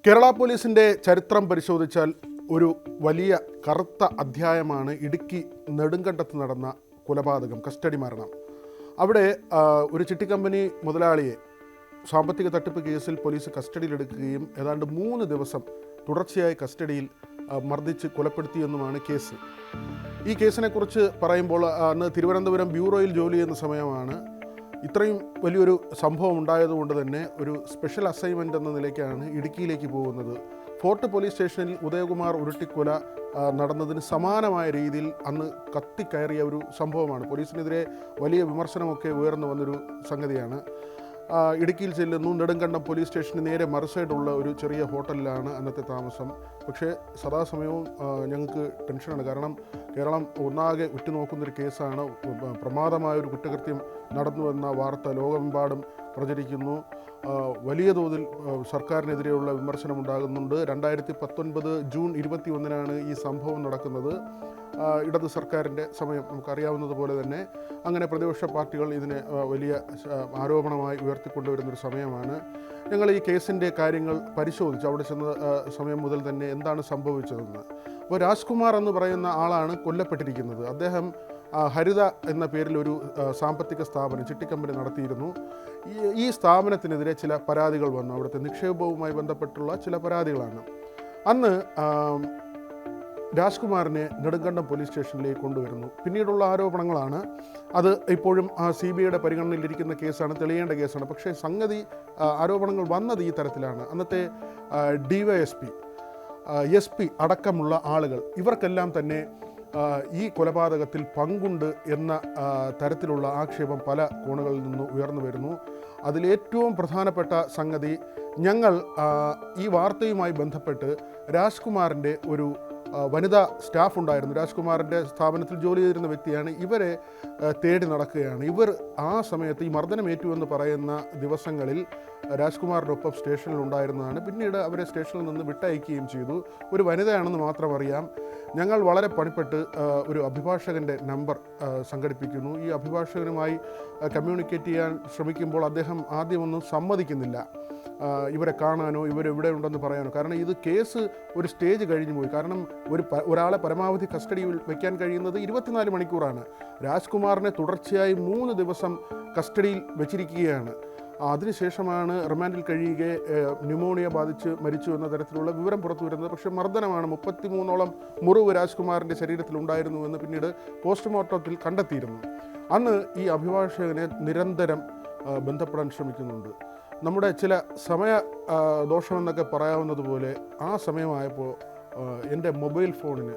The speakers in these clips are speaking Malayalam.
കേരള പോലീസിൻ്റെ ചരിത്രം പരിശോധിച്ചാൽ ഒരു വലിയ കറുത്ത അധ്യായമാണ് ഇടുക്കി നെടുങ്കണ്ടത്ത് നടന്ന കൊലപാതകം, കസ്റ്റഡി മരണം. അവിടെ ഒരു ചിട്ടിക്കമ്പനി മുതലാളിയെ സാമ്പത്തിക തട്ടിപ്പ് കേസിൽ പോലീസ് കസ്റ്റഡിയിലെടുക്കുകയും ഏതാണ്ട് 3 ദിവസം തുടർച്ചയായി കസ്റ്റഡിയിൽ മർദ്ദിച്ച് കൊലപ്പെടുത്തിയെന്നുമാണ് കേസ്. ഈ കേസിനെക്കുറിച്ച് പറയുമ്പോൾ അന്ന് തിരുവനന്തപുരം ബ്യൂറോയിൽ ജോലി ചെയ്യുന്ന സമയമാണ്. ഇത്രയും വലിയൊരു സംഭവം ഉണ്ടായതുകൊണ്ട് തന്നെ ഒരു സ്പെഷ്യൽ അസൈൻമെൻ്റ് എന്ന നിലയ്ക്കാണ് ഇടുക്കിയിലേക്ക് പോകുന്നത്. ഫോർട്ട് പോലീസ് സ്റ്റേഷനിൽ ഉദയകുമാർ ഉരുട്ടിക്കൊല നടന്നതിന് സമാനമായ രീതിയിൽ അന്ന് കത്തിക്കയറിയ ഒരു സംഭവമാണ്. പോലീസിനെതിരെ വലിയ വിമർശനമൊക്കെ ഉയർന്നു വന്നൊരു സംഗതിയാണ്. ഇടുക്കിയിൽ ചെല്ലുന്നു. നെടുങ്കണ്ടം പോലീസ് സ്റ്റേഷന് നേരെ മറുസൈഡുള്ള ഒരു ചെറിയ ഹോട്ടലിലാണ് അന്നത്തെ താമസം. പക്ഷേ സദാസമയവും ഞങ്ങൾക്ക് ടെൻഷനാണ്. കാരണം കേരളം ഒന്നാകെ ഉറ്റുനോക്കുന്നൊരു കേസാണ്. പ്രമാദമായൊരു കുറ്റകൃത്യം നടന്നുവെന്ന വാർത്ത ലോകമെമ്പാടും പ്രചരിക്കുന്നു. വലിയ തോതിൽ സർക്കാരിനെതിരെയുള്ള വിമർശനമുണ്ടാകുന്നുണ്ട്. 2019 ജൂൺ 21 ഈ സംഭവം നടക്കുന്നത്. ഇടത് സർക്കാരിൻ്റെ സമയം നമുക്കറിയാവുന്നതുപോലെ തന്നെ. അങ്ങനെ പ്രതിപക്ഷ പാർട്ടികൾ ഇതിനെ വലിയ ആരോപണമായി ഉയർത്തിക്കൊണ്ടുവരുന്നൊരു സമയമാണ്. ഞങ്ങൾ ഈ കേസിൻ്റെ കാര്യങ്ങൾ പരിശോധിച്ചു. അവിടെ ചെന്ന സമയം മുതൽ തന്നെ എന്താണ് സംഭവിച്ചതെന്ന്. അപ്പോൾ രാജ്കുമാർ എന്ന് പറയുന്ന ആളാണ് കൊല്ലപ്പെട്ടിരിക്കുന്നത്. അദ്ദേഹം ഹരിത എന്ന പേരിൽ ഒരു സാമ്പത്തിക സ്ഥാപനം, ചിട്ടിക്കമ്പനി നടത്തിയിരുന്നു. ഈ സ്ഥാപനത്തിനെതിരെ ചില പരാതികൾ വന്നു. അവിടുത്തെ നിക്ഷേപവുമായി ബന്ധപ്പെട്ടുള്ള ചില പരാതികളാണ്. അന്ന് രാജ്കുമാറിനെ നെടുങ്കണ്ടം പോലീസ് സ്റ്റേഷനിലേക്ക് കൊണ്ടുവരുന്നു. പിന്നീടുള്ള ആരോപണങ്ങളാണ്. അത് ഇപ്പോഴും CBIയുടെ പരിഗണനയിലിരിക്കുന്ന കേസാണ്, തെളിയേണ്ട കേസാണ്. പക്ഷേ സംഗതി ആരോപണങ്ങൾ വന്നത് ഈ തരത്തിലാണ്. അന്നത്തെ DYSP, SP അടക്കമുള്ള ആളുകൾ, ഇവർക്കെല്ലാം തന്നെ ഈ കൊലപാതകത്തിൽ പങ്കുണ്ട് എന്ന തരത്തിലുള്ള ആക്ഷേപം പല കോണുകളിൽ നിന്ന് ഉയർന്നു വരുന്നു. അതിലേറ്റവും പ്രധാനപ്പെട്ട സംഗതി, ഞങ്ങൾ ഈ വാർത്തയുമായി ബന്ധപ്പെട്ട് രാജ്കുമാറിൻ്റെ ഒരു വനിതാ സ്റ്റാഫ് ഉണ്ടായിരുന്നു. രാജ്കുമാറിൻ്റെ സ്ഥാപനത്തിൽ ജോലി ചെയ്തിരുന്ന വ്യക്തിയാണ്. ഇവരെ തേടി നടക്കുകയാണ്. ഇവർ ആ സമയത്ത് ഈ മർദ്ദനമേറ്റു എന്ന് പറയുന്ന ദിവസങ്ങളിൽ രാജ്കുമാറിൻ്റെ ഒപ്പം സ്റ്റേഷനിൽ ഉണ്ടായിരുന്നതാണ്. പിന്നീട് അവരെ സ്റ്റേഷനിൽ നിന്ന് വിട്ടയക്കുകയും ചെയ്തു. ഒരു വനിതയാണെന്ന് മാത്രം അറിയാം. ഞങ്ങൾ വളരെ പണിപ്പെട്ട് ഒരു അഭിഭാഷകൻ്റെ നമ്പർ സംഘടിപ്പിക്കുന്നു. ഈ അഭിഭാഷകനുമായി കമ്മ്യൂണിക്കേറ്റ് ചെയ്യാൻ ശ്രമിക്കുമ്പോൾ അദ്ദേഹം ആദ്യമൊന്നും സമ്മതിക്കുന്നില്ല ഇവരെ കാണാനോ ഇവരെവിടെ ഉണ്ടെന്ന് പറയാനോ. കാരണം ഇത് കേസ് ഒരു സ്റ്റേജ് കഴിഞ്ഞു പോയി. കാരണം ഒരാളെ പരമാവധി കസ്റ്റഡിയിൽ വയ്ക്കാൻ കഴിയുന്നത് 24 മണിക്കൂറാണ്. രാജ്കുമാറിനെ തുടർച്ചയായി 3 ദിവസം കസ്റ്റഡിയിൽ വെച്ചിരിക്കുകയാണ്. അതിനുശേഷമാണ് റിമാൻഡിൽ കഴിയുക ന്യൂമോണിയ ബാധിച്ച് മരിച്ചു എന്ന തരത്തിലുള്ള വിവരം പുറത്തു വരുന്നത്. പക്ഷേ മർദ്ദനമാണ്. 33ഓളം മുറിവ് രാജ്കുമാറിൻ്റെ ശരീരത്തിലുണ്ടായിരുന്നുവെന്ന് പിന്നീട് പോസ്റ്റ്മോർട്ടത്തിൽ കണ്ടെത്തിയിരുന്നു. അന്ന് ഈ അഭിഭാഷകനെ നിരന്തരം ബന്ധപ്പെടാൻ ശ്രമിക്കുന്നുണ്ട്. നമ്മുടെ ചില സമയ ദോഷമെന്നൊക്കെ പറയാവുന്നതുപോലെ ആ സമയമായപ്പോൾ എൻ്റെ മൊബൈൽ ഫോണിന്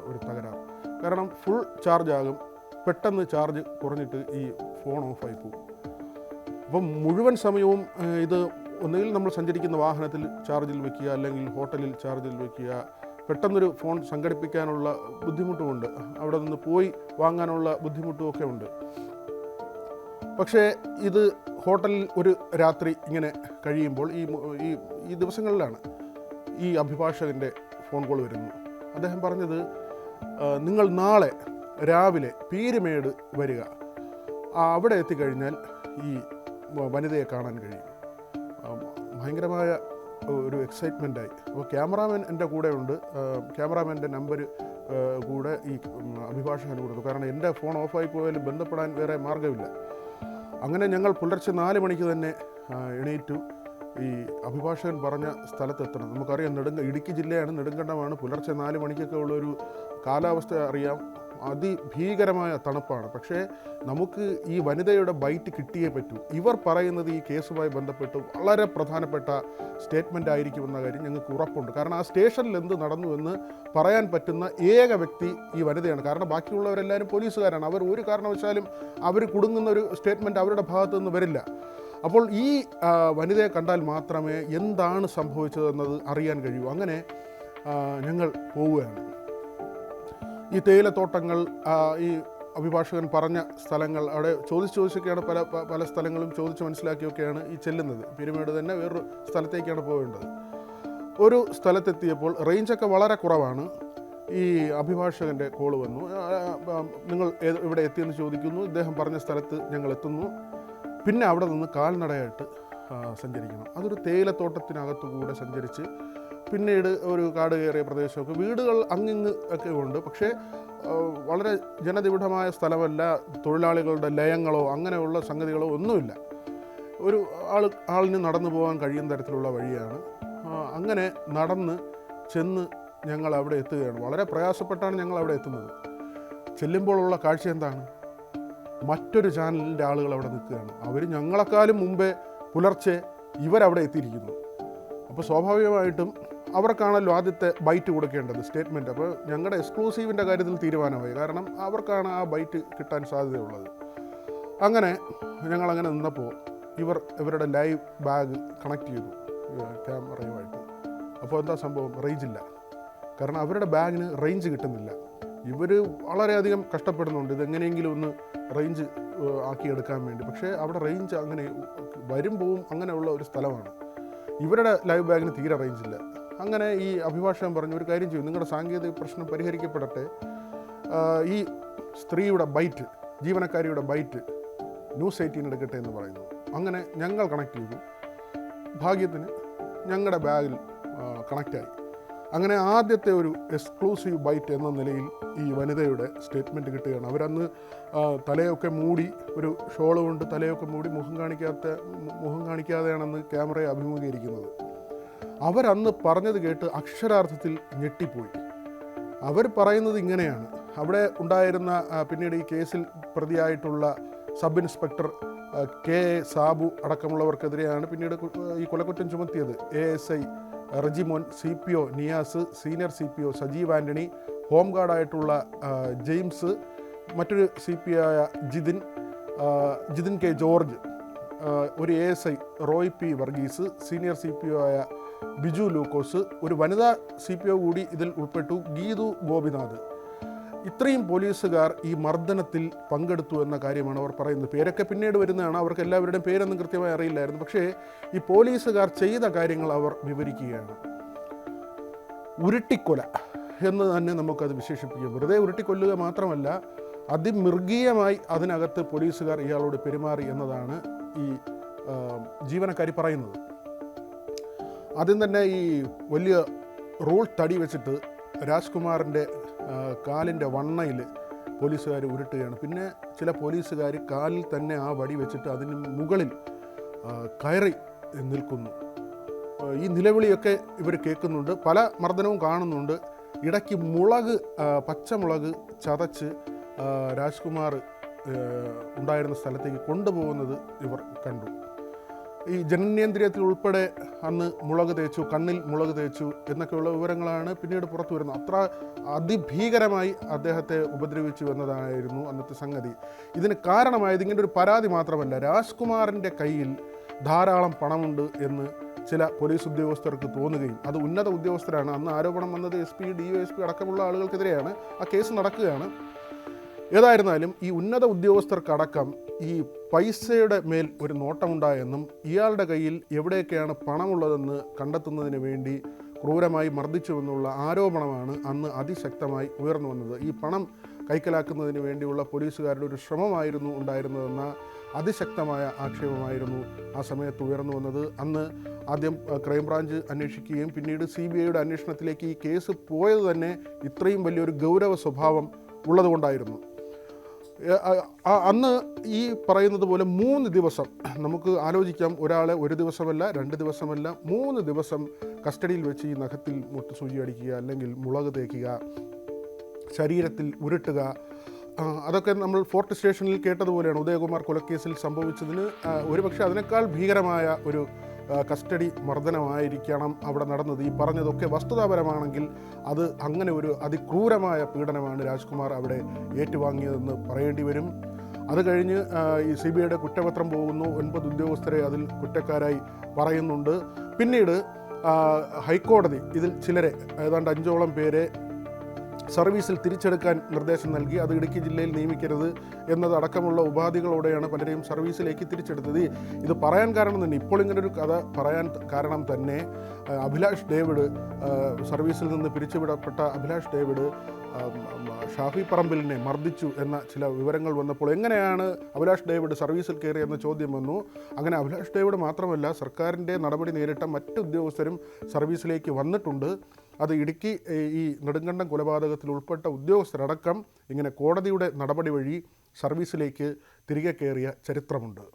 ഒരു തകരാറ്. കാരണം ഫുൾ ചാർജ് ആകും, പെട്ടെന്ന് ചാർജ് കുറഞ്ഞിട്ട് ഈ ഫോൺ ഓഫായി പോകും. അപ്പം മുഴുവൻ സമയവും ഇത് ഒന്നുകിൽ നമ്മൾ സഞ്ചരിക്കുന്ന വാഹനത്തിൽ ചാർജിൽ വയ്ക്കുക, അല്ലെങ്കിൽ ഹോട്ടലിൽ ചാർജിൽ വയ്ക്കുക. പെട്ടെന്നൊരു ഫോൺ സംഘടിപ്പിക്കാനുള്ള ബുദ്ധിമുട്ടുമുണ്ട്, അവിടെ നിന്ന് പോയി വാങ്ങാനുള്ള ബുദ്ധിമുട്ടുമൊക്കെ ഉണ്ട്. പക്ഷേ ഇത് ഹോട്ടലിൽ ഒരു രാത്രി ഇങ്ങനെ കഴിയുമ്പോൾ ഈ ദിവസങ്ങളിലാണ് ഈ അഭിഭാഷകൻ്റെ ഫോൺ കോൾ വരുന്നു. അദ്ദേഹം പറഞ്ഞത്, നിങ്ങൾ നാളെ രാവിലെ പീരുമേട് വരിക, അവിടെ എത്തിക്കഴിഞ്ഞാൽ ഈ വനിതയെ കാണാൻ കഴിയും. ഭയങ്കരമായ ഒരു എക്സൈറ്റ്മെൻറ്റായി. അപ്പോൾ ക്യാമറാമാൻ എൻ്റെ കൂടെ ഉണ്ട്. ക്യാമറാമാൻ്റെ നമ്പർ കൂടെ ഈ അഭിഭാഷകന് കൊടുത്തു. കാരണം എൻ്റെ ഫോൺ ഓഫായി പോയാലും ബന്ധപ്പെടാൻ വേറെ മാർഗ്ഗമില്ല. അങ്ങനെ ഞങ്ങൾ പുലർച്ചെ 4 മണിക്ക് തന്നെ എണീറ്റു ഈ അഭിഭാഷകൻ പറഞ്ഞ സ്ഥലത്തെത്തണം. നമുക്കറിയാം, ഇടുക്കി ജില്ലയാണ്, നെടുങ്കണ്ടമാണ്. പുലർച്ചെ 4 മണിക്കൊക്കെ ഉള്ളൊരു കാലാവസ്ഥ അറിയാം. അതിഭീകരമായ തണുപ്പാണ്. പക്ഷേ നമുക്ക് ഈ വനിതയുടെ ബൈറ്റ് കിട്ടിയേ പറ്റൂ. ഇവർ പറയുന്നത് ഈ കേസുമായി ബന്ധപ്പെട്ട് വളരെ പ്രധാനപ്പെട്ട സ്റ്റേറ്റ്മെൻ്റ് ആയിരിക്കുമെന്ന കാര്യം ഞങ്ങൾക്ക് ഉറപ്പുണ്ട്. കാരണം ആ സ്റ്റേഷനിൽ എന്ത് നടന്നു എന്ന് പറയാൻ പറ്റുന്ന ഏക വ്യക്തി ഈ വനിതയാണ്. കാരണം ബാക്കിയുള്ളവരെല്ലാവരും പോലീസുകാരാണ്. അവർ ഒരു കാരണവശാലും അവർ കുടുങ്ങുന്ന ഒരു സ്റ്റേറ്റ്മെൻറ്റ് അവരുടെ ഭാഗത്തു നിന്ന് വരില്ല. അപ്പോൾ ഈ വനിതയെ കണ്ടാൽ മാത്രമേ എന്താണ് സംഭവിച്ചതെന്നത് അറിയാൻ കഴിയൂ. അങ്ങനെ ഞങ്ങൾ പോവുകയാണ്. ഈ തേയിലത്തോട്ടങ്ങൾ, ഈ അഭിഭാഷകൻ പറഞ്ഞ സ്ഥലങ്ങൾ, അവിടെ ചോദിച്ചൊക്കെയാണ് പല സ്ഥലങ്ങളും ചോദിച്ച് മനസ്സിലാക്കിയൊക്കെയാണ് ഈ ചെല്ലുന്നത്. പീരുമേട് തന്നെ വേറൊരു സ്ഥലത്തേക്കാണ് പോകേണ്ടത്. ഒരു സ്ഥലത്തെത്തിയപ്പോൾ റേഞ്ചൊക്കെ വളരെ കുറവാണ്. ഈ അഭിഭാഷകൻ്റെ കോൾ വന്നു. നിങ്ങൾ ഇവിടെ എത്തിയെന്ന് ചോദിക്കുന്നു. ഇദ്ദേഹം പറഞ്ഞ സ്ഥലത്ത് ഞങ്ങൾ എത്തുന്നു. പിന്നെ അവിടെ നിന്ന് കാൽനടയായിട്ട് സഞ്ചരിക്കണം. അതൊരു തേയിലത്തോട്ടത്തിനകത്തുകൂടെ സഞ്ചരിച്ച് പിന്നീട് ഒരു കാട് കയറിയ പ്രദേശമൊക്കെ, വീടുകൾ അങ്ങിങ്ങ് ഒക്കെ ഉണ്ട്, പക്ഷേ വളരെ ജനനിബിഡമായ സ്ഥലമല്ല, തൊഴിലാളികളുടെ ലയങ്ങളോ അങ്ങനെയുള്ള സംഗതികളോ ഒന്നുമില്ല. ഒരു ആളിന് നടന്നു പോകാൻ കഴിയുന്ന തരത്തിലുള്ള വഴിയാണ്. അങ്ങനെ നടന്ന് ചെന്ന് ഞങ്ങൾ അവിടെ എത്തുകയാണ്. വളരെ പ്രയാസപ്പെട്ടാണ് ഞങ്ങൾ അവിടെ എത്തുന്നത്. ചെല്ലുമ്പോഴുള്ള കാഴ്ച എന്താണ്? മറ്റൊരു ചാനലിൻ്റെ ആളുകൾ അവിടെ നിൽക്കുകയാണ്. അവർ ഞങ്ങളെക്കാളും മുമ്പേ പുലർച്ചെ ഇവരവിടെ എത്തിയിരിക്കുന്നു. അപ്പോൾ സ്വാഭാവികമായിട്ടും അവർക്കാണല്ലോ ആദ്യത്തെ ബൈറ്റ് കൊടുക്കേണ്ടത്, സ്റ്റേറ്റ്മെൻറ്റ്. അപ്പോൾ ഞങ്ങളുടെ എക്സ്ക്ലൂസീവിൻ്റെ കാര്യത്തിൽ തീരുമാനമായി, കാരണം അവർക്കാണ് ആ ബൈറ്റ് കിട്ടാൻ സാധ്യതയുള്ളത്. അങ്ങനെ ഞങ്ങളങ്ങനെ നിന്നപ്പോൾ ഇവരുടെ ലൈവ് ബാഗ് കണക്ട് ചെയ്തു ക്യാമറയുമായിട്ട്. അപ്പോൾ എന്താ സംഭവം? റേഞ്ചില്ല. കാരണം അവരുടെ ബാഗിന് റേഞ്ച് കിട്ടുന്നില്ല. ഇവർ വളരെയധികം കഷ്ടപ്പെടുന്നുണ്ട് ഇതെങ്ങനെയെങ്കിലും ഒന്ന് റേഞ്ച് ആക്കിയെടുക്കാൻ വേണ്ടി. പക്ഷേ അവിടെ റേഞ്ച് അങ്ങനെ വരും പോവും അങ്ങനെയുള്ള ഒരു സ്ഥലമാണ്. ഇവരുടെ ലൈവ് ബാഗിന് തീരെ റേഞ്ചില്ല. അങ്ങനെ ഈ അഭിഭാഷകൻ പറഞ്ഞു, ഒരു കാര്യം ചെയ്യും, നിങ്ങളുടെ സാങ്കേതിക പ്രശ്നം പരിഹരിക്കപ്പെടട്ടെ, ഈ സ്ത്രീയുടെ ബൈറ്റ്, ജീവനക്കാരിയുടെ ബൈറ്റ് ന്യൂസ് 18 എടുക്കട്ടെ എന്ന് പറയുന്നു. അങ്ങനെ ഞങ്ങൾ കണക്ട് ചെയ്തു. ഭാഗ്യത്തിന് ഞങ്ങളുടെ ബാഗിൽ കണക്റ്റായി. അങ്ങനെ ആദ്യത്തെ ഒരു എക്സ്ക്ലൂസീവ് ബൈറ്റ് എന്ന നിലയിൽ ഈ വനിതയുടെ സ്റ്റേറ്റ്മെൻറ്റ് കിട്ടുകയാണ്. അവരന്ന് തലയൊക്കെ മൂടി, ഒരു ഷോൾ കൊണ്ട് തലയൊക്കെ മൂടി, മുഖം കാണിക്കാതെയാണെന്ന് ക്യാമറയെ അഭിമുഖീകരിക്കുന്നത്. അവരന്ന് പറഞ്ഞത് കേട്ട് അക്ഷരാർത്ഥത്തിൽ ഞെട്ടിപ്പോയി. അവർ പറയുന്നത് ഇങ്ങനെയാണ്: അവിടെ ഉണ്ടായിരുന്ന പിന്നീട് ഈ കേസിൽ പ്രതിയായിട്ടുള്ള സബ് ഇൻസ്പെക്ടർ കെ സാബു അടക്കമുള്ളവർക്കെതിരെയാണ് പിന്നീട് ഈ കൊലക്കുറ്റം ചുമത്തിയത്. ASI Rejimon, CPO Niyas, senior CPO Sajeev Antony, home ഗാർഡായിട്ടുള്ള ജെയിംസ്, മറ്റൊരു CPO ആയ ജിതിൻ കെ ജോർജ്, ഒരു ASI Roy P Varghese, senior CPO ആയ ബിജു ലൂക്കോസ്, ഒരു വനിതാ CPO കൂടി ഇതിൽ ഉൾപ്പെട്ടു, ഗീതു ഗോപിനാഥ്. ഇത്രയും പോലീസുകാർ ഈ മർദ്ദനത്തിൽ പങ്കെടുത്തു എന്ന കാര്യമാണ് അവർ പറയുന്നത്. പേരൊക്കെ പിന്നീട് വരുന്നതാണ്, അവർക്ക് എല്ലാവരുടെയും പേരൊന്നും കൃത്യമായി അറിയില്ലായിരുന്നു. പക്ഷേ ഈ പോലീസുകാർ ചെയ്ത കാര്യങ്ങൾ അവർ വിവരിക്കുകയാണ്. ഉരുട്ടിക്കൊല എന്ന് തന്നെ നമുക്കത് വിശേഷിപ്പിക്കാം. വെറുതെ ഉരുട്ടിക്കൊല്ലുക മാത്രമല്ല, അതിമൃഗീയമായി അതിനകത്ത് പോലീസുകാർ ഇയാളോട് പെരുമാറി എന്നതാണ് ഈ ജീവനക്കാരി പറയുന്നത്. ആദ്യം തന്നെ ഈ വലിയ റോൾ തടി വെച്ചിട്ട് രാജ്കുമാറിൻ്റെ കാലിൻ്റെ വണ്ണയിൽ പോലീസുകാർ ഉരുട്ടുകയാണ്. പിന്നെ ചില പോലീസുകാർ കാലിൽ തന്നെ ആ വടി വെച്ചിട്ട് അതിന് മുകളിൽ കയറി നിൽക്കുന്നു. ഈ നിലവിളിയൊക്കെ ഇവർ കേൾക്കുന്നുണ്ട്, പല മർദ്ദനവും കാണുന്നുണ്ട്. ഇടയ്ക്ക് പച്ചമുളക് ചതച്ച് രാജ്കുമാർ ഉണ്ടായിരുന്ന സ്ഥലത്തേക്ക് കൊണ്ടുപോകുന്നത് ഇവർ കണ്ടു. ഈ ജനനേന്ദ്രിയത്തിൽ ഉൾപ്പെടെ അന്ന് മുളക് തേച്ചു, കണ്ണിൽ മുളക് തേച്ചു എന്നൊക്കെയുള്ള വിവരങ്ങളാണ് പിന്നീട് പുറത്തു വരുന്നത്. അത്ര അതിഭീകരമായി അദ്ദേഹത്തെ ഉപദ്രവിച്ചു എന്നതായിരുന്നു അന്നത്തെ സംഗതി. ഇതിന് കാരണമായത് ഇങ്ങനെ ഒരു പരാതി മാത്രമല്ല, രാജ്കുമാറിൻ്റെ കയ്യിൽ ധാരാളം പണമുണ്ട് എന്ന് ചില പോലീസ് ഉദ്യോഗസ്ഥർക്ക് തോന്നുകയും, അത് ഉന്നത ഉദ്യോഗസ്ഥരാണ്. അന്ന് ആരോപണം വന്നത് SP, DYSP അടക്കമുള്ള ആളുകൾക്കെതിരെയാണ്. ആ കേസ് നടക്കുകയാണ്. ഏതായിരുന്നാലും ഈ ഉന്നത ഉദ്യോഗസ്ഥർക്കടക്കം ഈ പൈസയുടെ മേൽ ഒരു നോട്ടമുണ്ടായെന്നും ഇയാളുടെ കയ്യിൽ എവിടെയൊക്കെയാണ് പണമുള്ളതെന്ന് കണ്ടെത്തുന്നതിന് വേണ്ടി ക്രൂരമായി മർദ്ദിച്ചുവെന്നുള്ള ആരോപണമാണ് അന്ന് അതിശക്തമായി ഉയർന്നു വന്നത്. ഈ പണം കൈക്കലാക്കുന്നതിന് വേണ്ടിയുള്ള പോലീസുകാരുടെ ഒരു ശ്രമമായിരുന്നു ഉണ്ടായിരുന്നതെന്ന അതിശക്തമായ ആക്ഷേപമായിരുന്നു ആ സമയത്ത് ഉയർന്നു വന്നത്. അന്ന് ആദ്യം ക്രൈംബ്രാഞ്ച് അന്വേഷിക്കുകയും പിന്നീട് CBIയുടെ അന്വേഷണത്തിലേക്ക് ഈ കേസ് പോയത് തന്നെ ഇത്രയും വലിയൊരു ഗൗരവ സ്വഭാവം ഉള്ളതുകൊണ്ടായിരുന്നു. അന്ന് ഈ പറയുന്നത് പോലെ 3 ദിവസം നമുക്ക് ആലോചിക്കാം. ഒരാളെ 1 ദിവസമല്ല, 2 ദിവസമല്ല, 3 ദിവസം കസ്റ്റഡിയിൽ വെച്ച് ഈ നഖത്തിൽ മുട്ടുസൂചി അടിക്കുക, അല്ലെങ്കിൽ മുളക് തേക്കുക, ശരീരത്തിൽ ഉരുട്ടുക, അതൊക്കെ നമ്മൾ ഫോർട്ട് സ്റ്റേഷനിൽ കേട്ടതുപോലെയാണ്. ഉദയകുമാർ കൊലക്കേസിൽ സംഭവിച്ചതിന് ഒരുപക്ഷെ അതിനേക്കാൾ ഭീകരമായ ഒരു കസ്റ്റഡി മർദ്ദനമായിരിക്കണം അവിടെ നടന്നത്. ഈ പറഞ്ഞതൊക്കെ വസ്തുതാപരമാണെങ്കിൽ അത് അങ്ങനെ ഒരു അതിക്രൂരമായ പീഡനമാണ് രാജ്കുമാർ അവിടെ ഏറ്റുവാങ്ങിയതെന്ന് പറയേണ്ടി വരും. അത് കഴിഞ്ഞ് ഈ CBIയുടെ കുറ്റപത്രം പോകുന്നു. 9 ഉദ്യോഗസ്ഥരെ അതിൽ കുറ്റക്കാരായി പറയുന്നുണ്ട്. പിന്നീട് ഹൈക്കോടതി ഇതിൽ ചിലരെ, ഏതാണ്ട് 5ഓളം പേരെ സർവീസിൽ തിരിച്ചെടുക്കാൻ നിർദ്ദേശം നൽകി. അത് ഇടുക്കി ജില്ലയിൽ നിയമിക്കരുത് എന്നതടക്കമുള്ള ഉപാധികളോടെയാണ് പലരെയും സർവീസിലേക്ക് തിരിച്ചെടുത്തത്. ഇത് പറയാൻ കാരണം തന്നെ, ഇപ്പോൾ ഇങ്ങനൊരു കഥ പറയാൻ കാരണം തന്നെ അഭിലാഷ് ഡേവിഡ്, സർവീസിൽ നിന്ന് പിരിച്ചുവിടപ്പെട്ട അഭിലാഷ് ഡേവിഡ് ഷാഫി പറമ്പിലിനെ മർദ്ദിച്ചു എന്ന ചില വിവരങ്ങൾ വന്നപ്പോൾ എങ്ങനെയാണ് അഭിലാഷ് ഡേവിഡ് സർവീസിൽ കയറിയെന്ന ചോദ്യം വന്നു. അങ്ങനെ അഭിലാഷ് ഡേവിഡ് മാത്രമല്ല, സർക്കാരിൻ്റെ നടപടി നേരിട്ട മറ്റ് ഉദ്യോഗസ്ഥരും സർവീസിലേക്ക് വന്നിട്ടുണ്ട്. അത് ഇടുക്കി ഈ നെടുങ്കണ്ടം കൊലപാതകത്തിൽ ഉൾപ്പെട്ട ഉദ്യോഗസ്ഥരടക്കം ഇങ്ങനെ കോടതിയുടെ നടപടി വഴി സർവീസിലേക്ക് തിരികെ കയറിയ ചരിത്രമുണ്ട്.